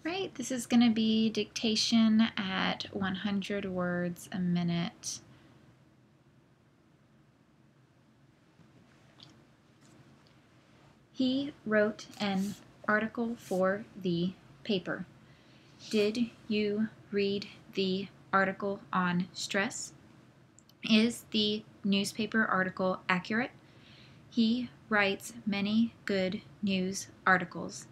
Right, this is going to be dictation at 100 words a minute. He wrote an article for the paper. Did you read the article on stress? Is the newspaper article accurate? He writes many good news articles.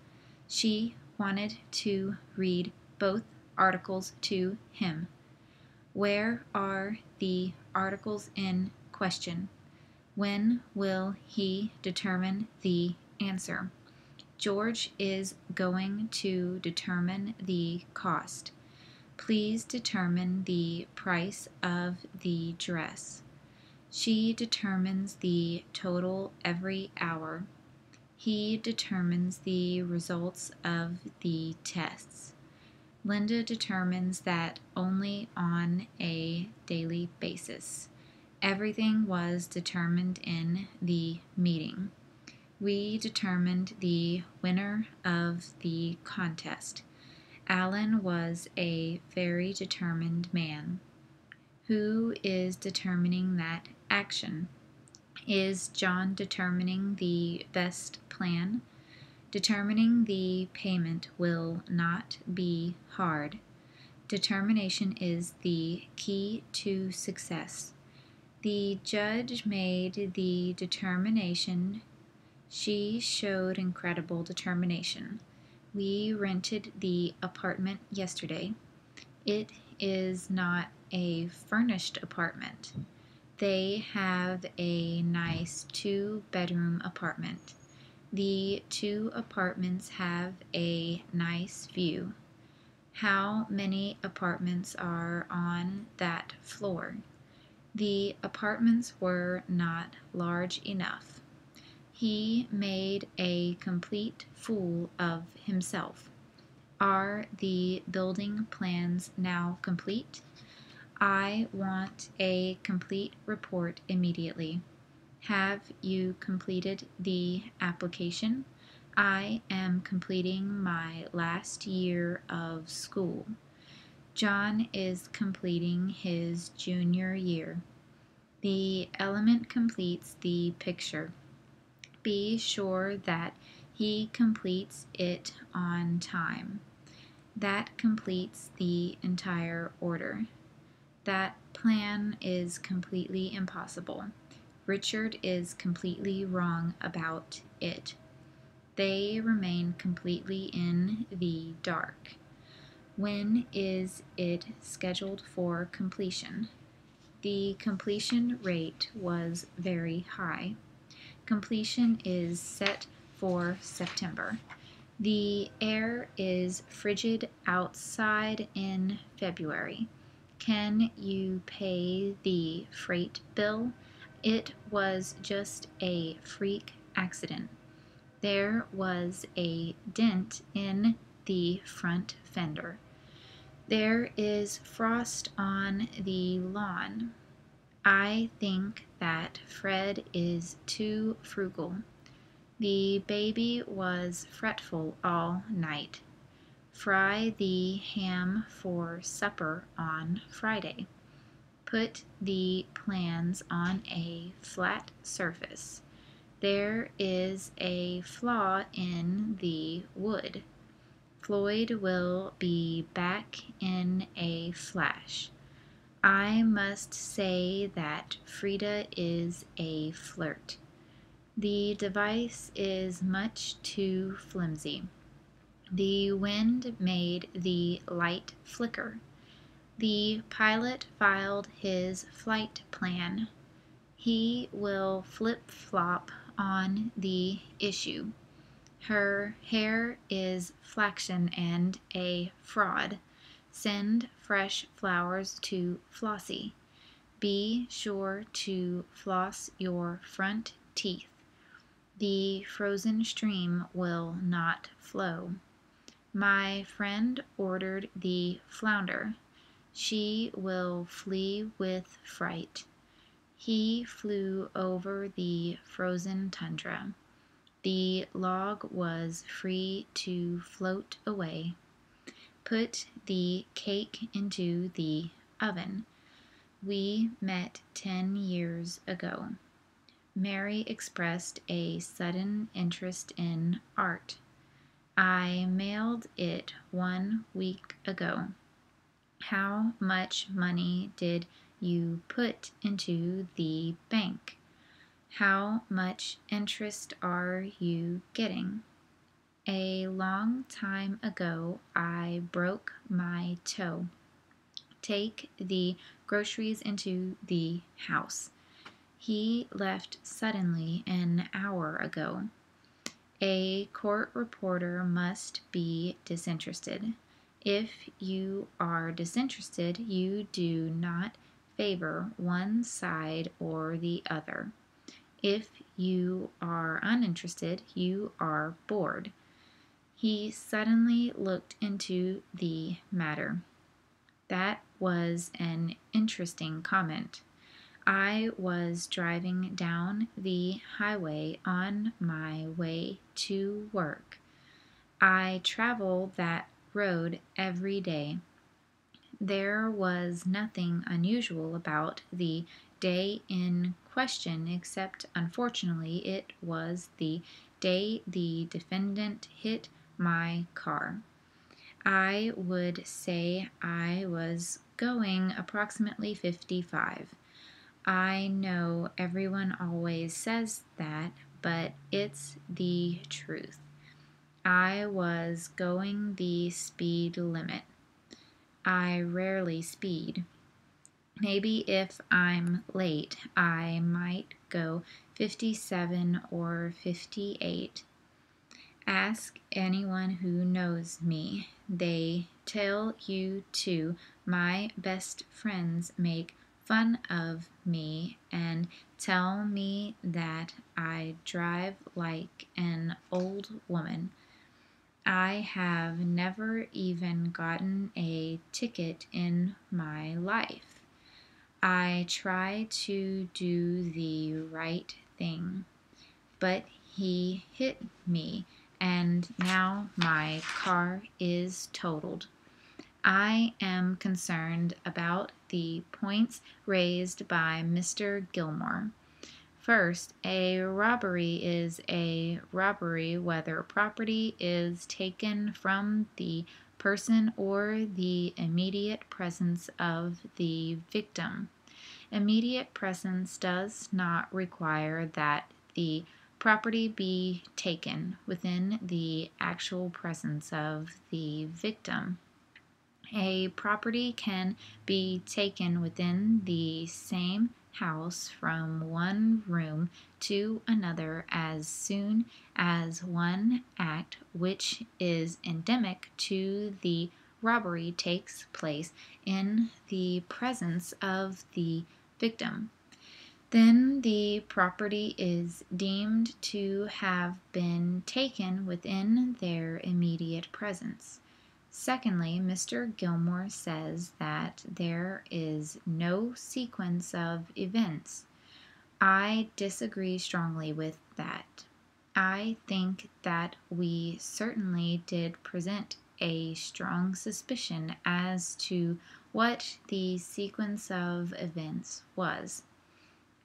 She wanted to read both articles to him. Where are the articles in question? When will he determine the answer? George is going to determine the cost. Please determine the price of the dress. She determines the total every hour. He determines the results of the tests. Linda determines that only on a daily basis. Everything was determined in the meeting. We determined the winner of the contest. Alan was a very determined man. Who is determining that action? Is John determining the best plan? Determining the payment will not be hard. Determination is the key to success. The judge made the determination. She showed incredible determination. We rented the apartment yesterday. It is not a furnished apartment. They have a nice 2-bedroom apartment. The 2 apartments have a nice view. How many apartments are on that floor? The apartments were not large enough. He made a complete fool of himself. Are the building plans now complete? I want a complete report immediately. Have you completed the application? I am completing my last year of school. John is completing his junior year. The element completes the picture. Be sure that he completes it on time. That completes the entire order. That plan is completely impossible. Richard is completely wrong about it. They remain completely in the dark. When is it scheduled for completion? The completion rate was very high. Completion is set for September. The air is frigid outside in February. Can you pay the freight bill? It was just a freak accident. There was a dent in the front fender. There is frost on the lawn. I think that Fred is too frugal. The baby was fretful all night. Fry the ham for supper on Friday. Put the plans on a flat surface. There is a flaw in the wood. Floyd will be back in a flash. I must say that Frida is a flirt. The device is much too flimsy. The wind made the light flicker. The pilot filed his flight plan. He will flip-flop on the issue. Her hair is flaxen and a fraud. Send fresh flowers to Flossie. Be sure to floss your front teeth. The frozen stream will not flow. My friend ordered the flounder. She will flee with fright. He flew over the frozen tundra. The log was free to float away. put the cake into the oven. We met 10 years ago. Mary expressed a sudden interest in art. I mailed it 1 week ago. How much money did you put into the bank? How much interest are you getting? A long time ago, I broke my toe. Take the groceries into the house. He left suddenly an hour ago. A court reporter must be disinterested. If you are disinterested, you do not favor one side or the other. If you are uninterested, you are bored. He suddenly looked into the matter. That was an interesting comment. I was driving down the highway on my way to work. I travel that road every day. There was nothing unusual about the day in question, except unfortunately it was the day the defendant hit my car. I would say I was going approximately 55. I know everyone always says that, but it's the truth. I was going the speed limit. I rarely speed. Maybe if I'm late, I might go 57 or 58. Ask anyone who knows me. They tell you too. My best friends make fun of me and tell me that I drive like an old woman. I have never even gotten a ticket in my life. I try to do the right thing, but he hit me, and now my car is totaled. I am concerned about the points raised by Mr. Gilmore. First, a robbery is a robbery whether property is taken from the person or the immediate presence of the victim. Immediate presence does not require that the property be taken within the actual presence of the victim. A property can be taken within the same house from one room to another as soon as one act which is endemic to the robbery takes place in the presence of the victim. Then the property is deemed to have been taken within their immediate presence. Secondly, Mr. Gilmore says that there is no sequence of events. I disagree strongly with that. I think that we certainly did present a strong suspicion as to what the sequence of events was.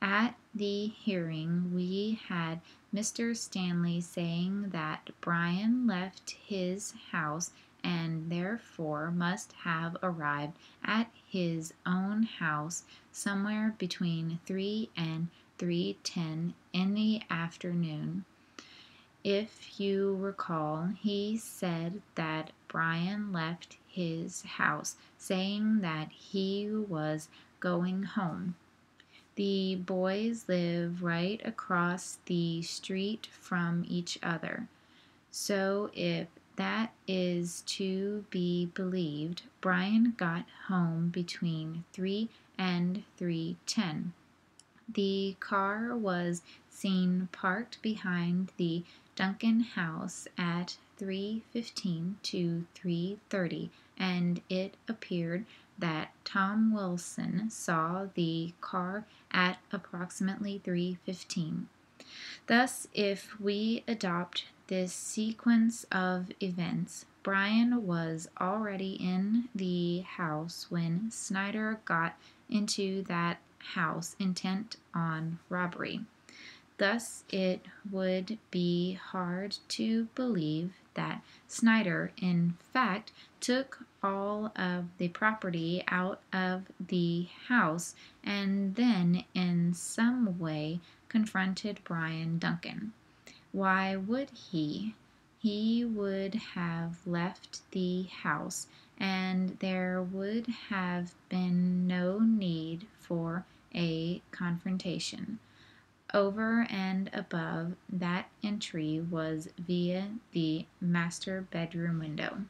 At the hearing, we had Mr. Stanley saying that Brian left his house and therefore must have arrived at his own house somewhere between 3 and 3:10 in the afternoon. If you recall, he said that Brian left his house saying that he was going home. The boys live right across the street from each other. So if that is to be believed, Brian got home between 3 and 3:10. The car was seen parked behind the Duncan house at 3:15 to 3:30, and it appeared that Tom Wilson saw the car at approximately 3:15. Thus, if we adopt this sequence of events, Brian was already in the house when Snyder got into that house intent on robbery. Thus, it would be hard to believe that Snyder, in fact, took all of the property out of the house and then, in some way, confronted Brian Duncan. Why would he? He would have left the house, and there would have been no need for a confrontation. Over and above that entry was via the master bedroom window.